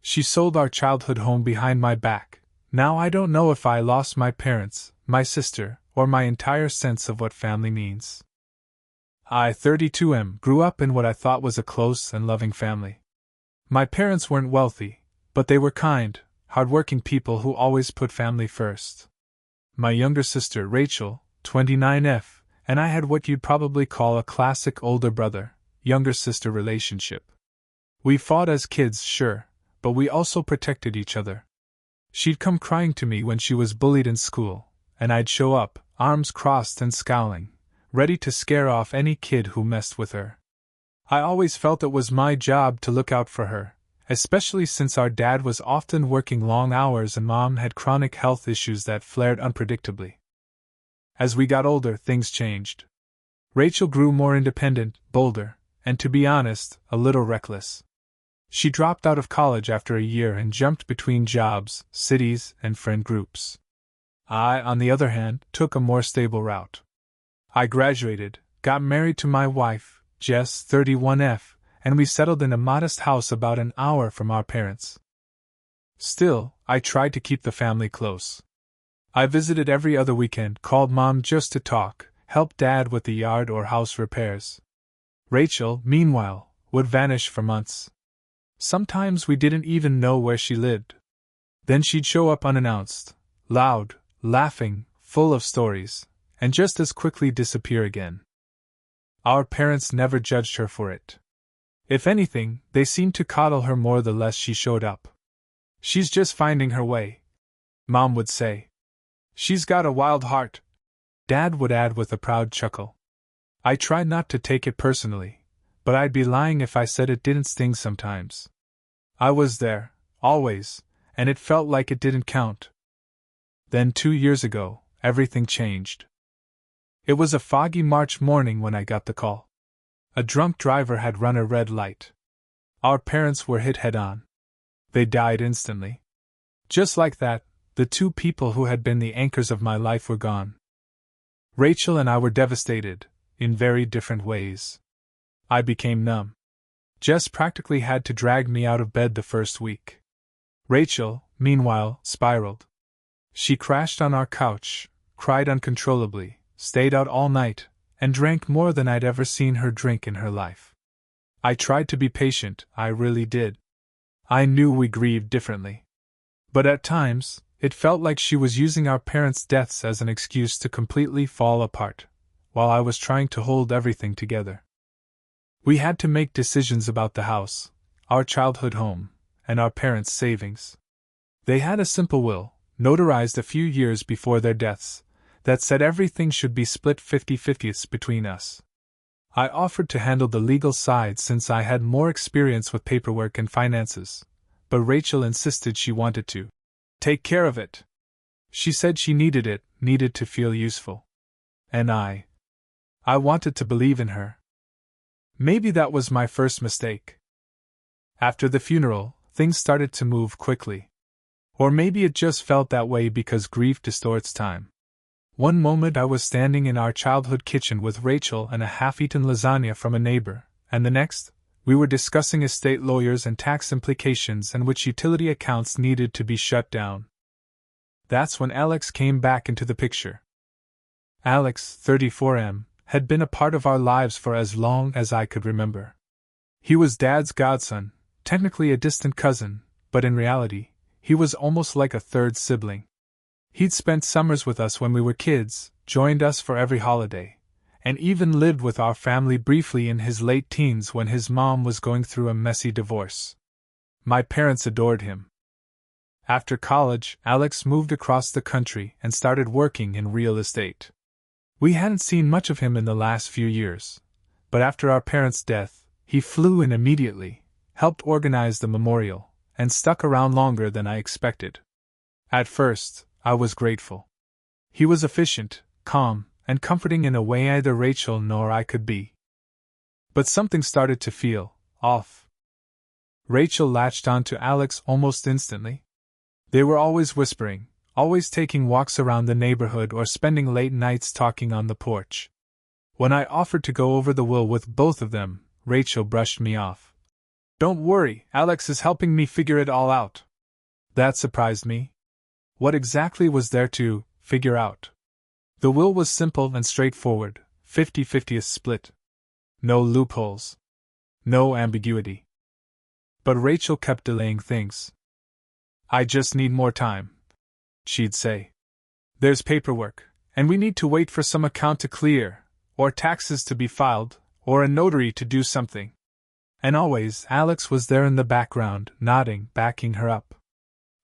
She sold our childhood home behind my back. Now I don't know if I lost my parents, my sister, or my entire sense of what family means. I, 32M, grew up in what I thought was a close and loving family. My parents weren't wealthy, but they were kind, hardworking people who always put family first. My younger sister, Rachel, 29F, and I had what you'd probably call a classic older brother, younger sister relationship. We fought as kids, sure, but we also protected each other. She'd come crying to me when she was bullied in school, and I'd show up, arms crossed and scowling, ready to scare off any kid who messed with her. I always felt it was my job to look out for her, especially since our dad was often working long hours and Mom had chronic health issues that flared unpredictably. As we got older, things changed. Rachel grew more independent, bolder, and to be honest, a little reckless. She dropped out of college after a year and jumped between jobs, cities, and friend groups. I, on the other hand, took a more stable route. I graduated, got married to my wife, Jess, 31F, and we settled in a modest house about an hour from our parents. Still, I tried to keep the family close. I visited every other weekend, called Mom just to talk, helped Dad with the yard or house repairs. Rachel, meanwhile, would vanish for months. Sometimes we didn't even know where she lived. Then she'd show up unannounced, loud, laughing, full of stories, and just as quickly disappear again. Our parents never judged her for it. If anything, they seemed to coddle her more the less she showed up. "She's just finding her way," Mom would say. "She's got a wild heart," Dad would add with a proud chuckle. I tried not to take it personally, but I'd be lying if I said it didn't sting sometimes. I was there, always, and it felt like it didn't count. Then 2 years ago, everything changed. It was a foggy March morning when I got the call. A drunk driver had run a red light. Our parents were hit head-on. They died instantly. Just like that, the two people who had been the anchors of my life were gone. Rachel and I were devastated, in very different ways. I became numb. Jess practically had to drag me out of bed the first week. Rachel, meanwhile, spiraled. She crashed on our couch, cried uncontrollably, stayed out all night, and drank more than I'd ever seen her drink in her life. I tried to be patient, I really did. I knew we grieved differently. But at times, it felt like she was using our parents' deaths as an excuse to completely fall apart, while I was trying to hold everything together. We had to make decisions about the house, our childhood home, and our parents' savings. They had a simple will, notarized a few years before their deaths, that said everything should be split 50-50 between us. I offered to handle the legal side since I had more experience with paperwork and finances, but Rachel insisted she wanted to take care of it. She said she needed it, needed to feel useful. And I wanted to believe in her. Maybe that was my first mistake. After the funeral, things started to move quickly. Or maybe it just felt that way because grief distorts time. One moment I was standing in our childhood kitchen with Rachel and a half-eaten lasagna from a neighbor, and the next, we were discussing estate lawyers and tax implications and which utility accounts needed to be shut down. That's when Alex came back into the picture. Alex, 34M, had been a part of our lives for as long as I could remember. He was Dad's godson, technically a distant cousin, but in reality, he was almost like a third sibling. He'd spent summers with us when we were kids, joined us for every holiday, and even lived with our family briefly in his late teens when his mom was going through a messy divorce. My parents adored him. After college, Alex moved across the country and started working in real estate. We hadn't seen much of him in the last few years, but after our parents' death, he flew in immediately, helped organize the memorial, and stuck around longer than I expected. At first, I was grateful. He was efficient, calm, and comforting in a way neither Rachel nor I could be. But something started to feel off. Rachel latched on to Alex almost instantly. They were always whispering, always taking walks around the neighborhood or spending late nights talking on the porch. When I offered to go over the will with both of them, Rachel brushed me off. Don't worry, Alex is helping me figure it all out. That surprised me. What exactly was there to figure out? The will was simple and straightforward, 50-50 split. No loopholes. No ambiguity. But Rachel kept delaying things. I just need more time, she'd say. There's paperwork, and we need to wait for some account to clear, or taxes to be filed, or a notary to do something. And always Alex was there in the background, nodding, backing her up.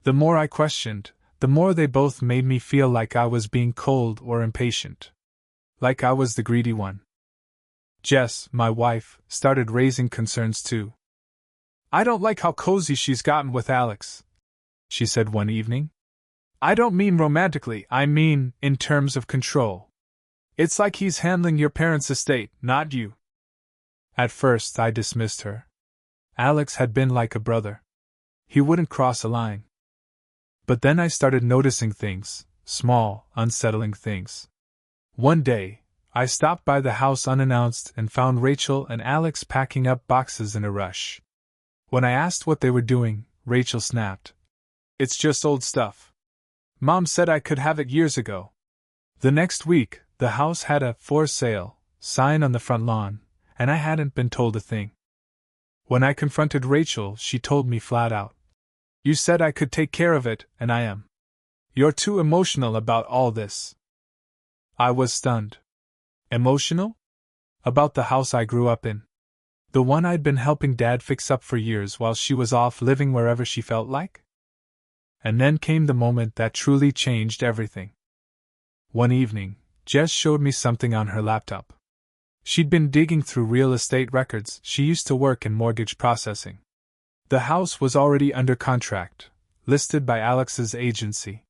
The more I questioned, the more they both made me feel like I was being cold or impatient. Like I was the greedy one. Jess, my wife, started raising concerns too. I don't like how cozy she's gotten with Alex, she said one evening. I don't mean romantically, I mean in terms of control. It's like he's handling your parents' estate, not you. At first I dismissed her. Alex had been like a brother. He wouldn't cross a line. But then I started noticing things, small, unsettling things. One day, I stopped by the house unannounced and found Rachel and Alex packing up boxes in a rush. When I asked what they were doing, Rachel snapped. It's just old stuff. Mom said I could have it years ago. The next week, the house had a for sale sign on the front lawn, and I hadn't been told a thing. When I confronted Rachel, she told me flat out. You said I could take care of it, and I am. You're too emotional about all this. I was stunned. Emotional? About the house I grew up in. The one I'd been helping Dad fix up for years while she was off living wherever she felt like? And then came the moment that truly changed everything. One evening, Jess showed me something on her laptop. She'd been digging through real estate records. She used to work in mortgage processing. The house was already under contract, listed by Alex's agency.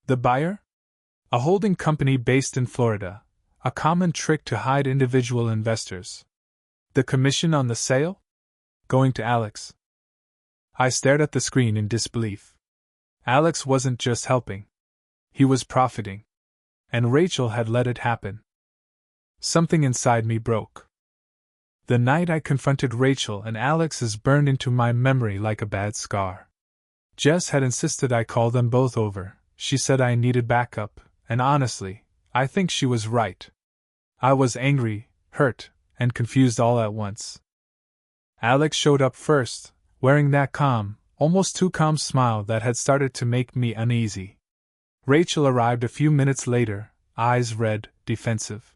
The buyer? A holding company based in Florida, a common trick to hide individual investors. The commission on the sale? Going to Alex. I stared at the screen in disbelief. Alex wasn't just helping. He was profiting. And Rachel had let it happen. Something inside me broke. The night I confronted Rachel and Alex is burned into my memory like a bad scar. Jess had insisted I call them both over. She said I needed backup, and honestly, I think she was right. I was angry, hurt, and confused all at once. Alex showed up first, wearing that calm, almost too calm smile that had started to make me uneasy. Rachel arrived a few minutes later, eyes red, defensive.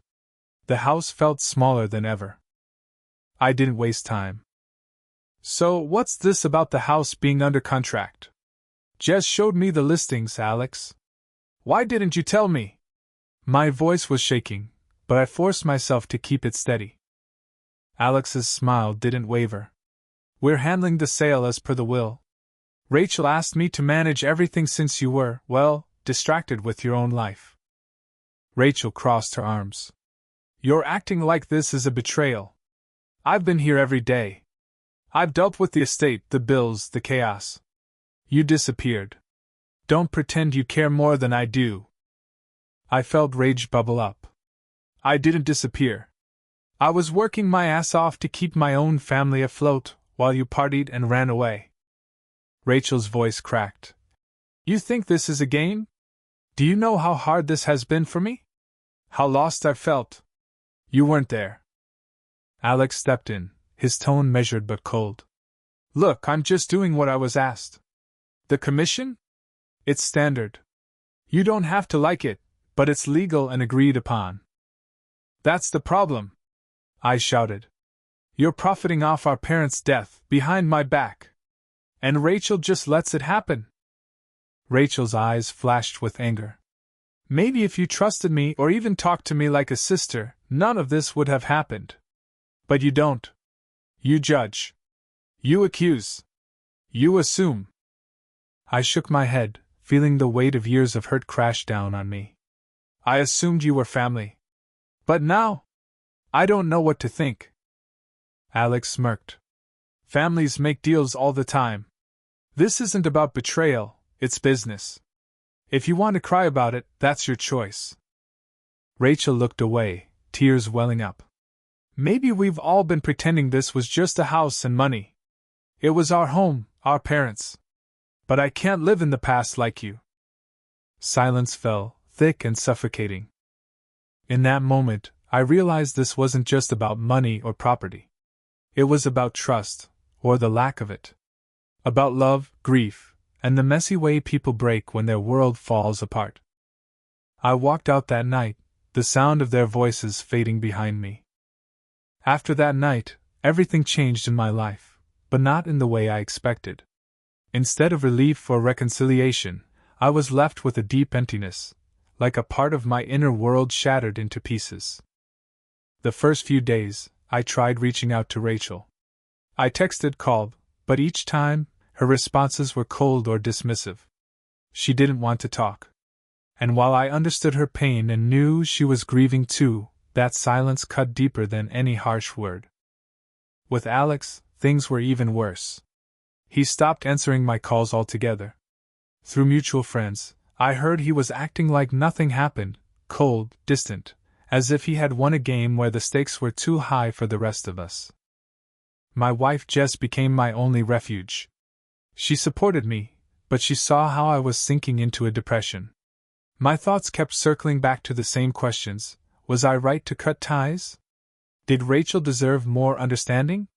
The house felt smaller than ever. I didn't waste time. So, what's this about the house being under contract? Jess showed me the listings, Alex. Why didn't you tell me? My voice was shaking, but I forced myself to keep it steady. Alex's smile didn't waver. We're handling the sale as per the will. Rachel asked me to manage everything since you were, well, distracted with your own life. Rachel crossed her arms. You're acting like this is a betrayal. I've been here every day. I've dealt with the estate, the bills, the chaos. You disappeared. Don't pretend you care more than I do. I felt rage bubble up. I didn't disappear. I was working my ass off to keep my own family afloat, while you partied and ran away. Rachel's voice cracked. You think this is a game? Do you know how hard this has been for me? How lost I've felt? You weren't there. Alex stepped in, his tone measured but cold. Look, I'm just doing what I was asked. The commission? It's standard. You don't have to like it, but it's legal and agreed upon. That's the problem, I shouted. You're profiting off our parents' death, behind my back. And Rachel just lets it happen. Rachel's eyes flashed with anger. Maybe if you trusted me or even talked to me like a sister, none of this would have happened. But you don't. You judge. You accuse. You assume. I shook my head, feeling the weight of years of hurt crash down on me. I assumed you were family. But now, I don't know what to think. Alex smirked. Families make deals all the time. This isn't about betrayal, it's business. If you want to cry about it, that's your choice. Rachel looked away, tears welling up. Maybe we've all been pretending this was just a house and money. It was our home, our parents. But I can't live in the past like you. Silence fell, thick and suffocating. In that moment, I realized this wasn't just about money or property. It was about trust, or the lack of it. About love, grief, and the messy way people break when their world falls apart. I walked out that night, the sound of their voices fading behind me. After that night, everything changed in my life, but not in the way I expected. Instead of relief or reconciliation, I was left with a deep emptiness, like a part of my inner world shattered into pieces. The first few days, I tried reaching out to Rachel. I texted, called, but each time, her responses were cold or dismissive. She didn't want to talk. And while I understood her pain and knew she was grieving too, that silence cut deeper than any harsh word. With Alex, things were even worse. He stopped answering my calls altogether. Through mutual friends, I heard he was acting like nothing happened, cold, distant, as if he had won a game where the stakes were too high for the rest of us. My wife Jess became my only refuge. She supported me, but she saw how I was sinking into a depression. My thoughts kept circling back to the same questions. Was I right to cut ties? Did Rachel deserve more understanding?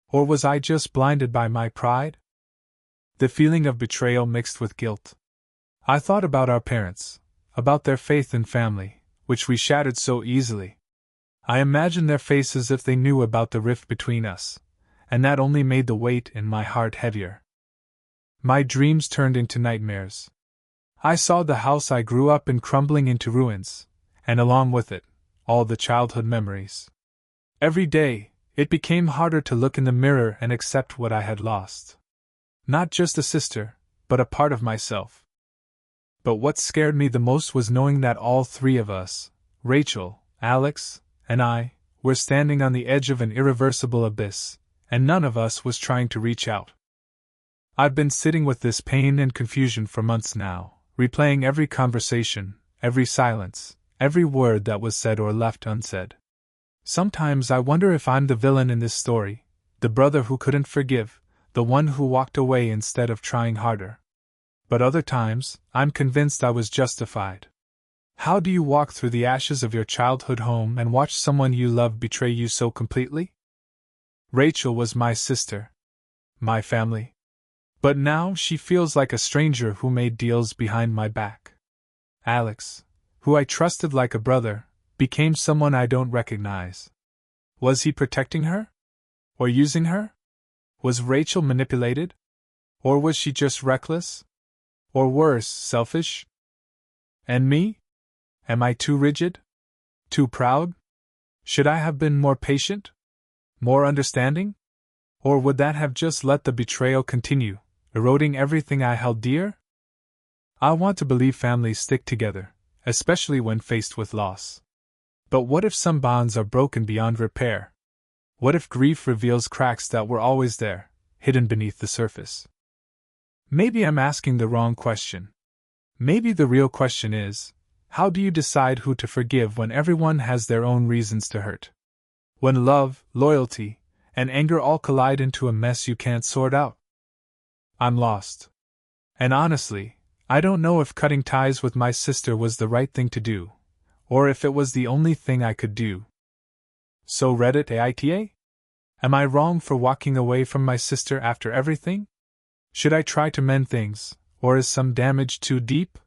Or was I just blinded by my pride? The feeling of betrayal mixed with guilt. I thought about our parents, about their faith and family, which we shattered so easily. I imagined their faces if they knew about the rift between us, and that only made the weight in my heart heavier. My dreams turned into nightmares. I saw the house I grew up in crumbling into ruins, and along with it, all the childhood memories. Every day, it became harder to look in the mirror and accept what I had lost. Not just a sister, but a part of myself. But what scared me the most was knowing that all three of us, Rachel, Alex, and I, were standing on the edge of an irreversible abyss, and none of us was trying to reach out. I've been sitting with this pain and confusion for months now, replaying every conversation, every silence, every word that was said or left unsaid. Sometimes I wonder if I'm the villain in this story, the brother who couldn't forgive, the one who walked away instead of trying harder. But other times, I'm convinced I was justified. How do you walk through the ashes of your childhood home and watch someone you love betray you so completely? Rachel was my sister, my family. But now she feels like a stranger who made deals behind my back. Alex, who I trusted like a brother, became someone I don't recognize. Was he protecting her? Or using her? Was Rachel manipulated? Or was she just reckless? Or worse, selfish? And me? Am I too rigid? Too proud? Should I have been more patient? More understanding? Or would that have just let the betrayal continue, eroding everything I held dear? I want to believe families stick together, especially when faced with loss. But what if some bonds are broken beyond repair? What if grief reveals cracks that were always there, hidden beneath the surface? Maybe I'm asking the wrong question. Maybe the real question is, how do you decide who to forgive when everyone has their own reasons to hurt? When love, loyalty, and anger all collide into a mess you can't sort out? I'm lost. And honestly, I don't know if cutting ties with my sister was the right thing to do, or if it was the only thing I could do. So Reddit AITA? Am I wrong for walking away from my sister after everything? Should I try to mend things, or is some damage too deep?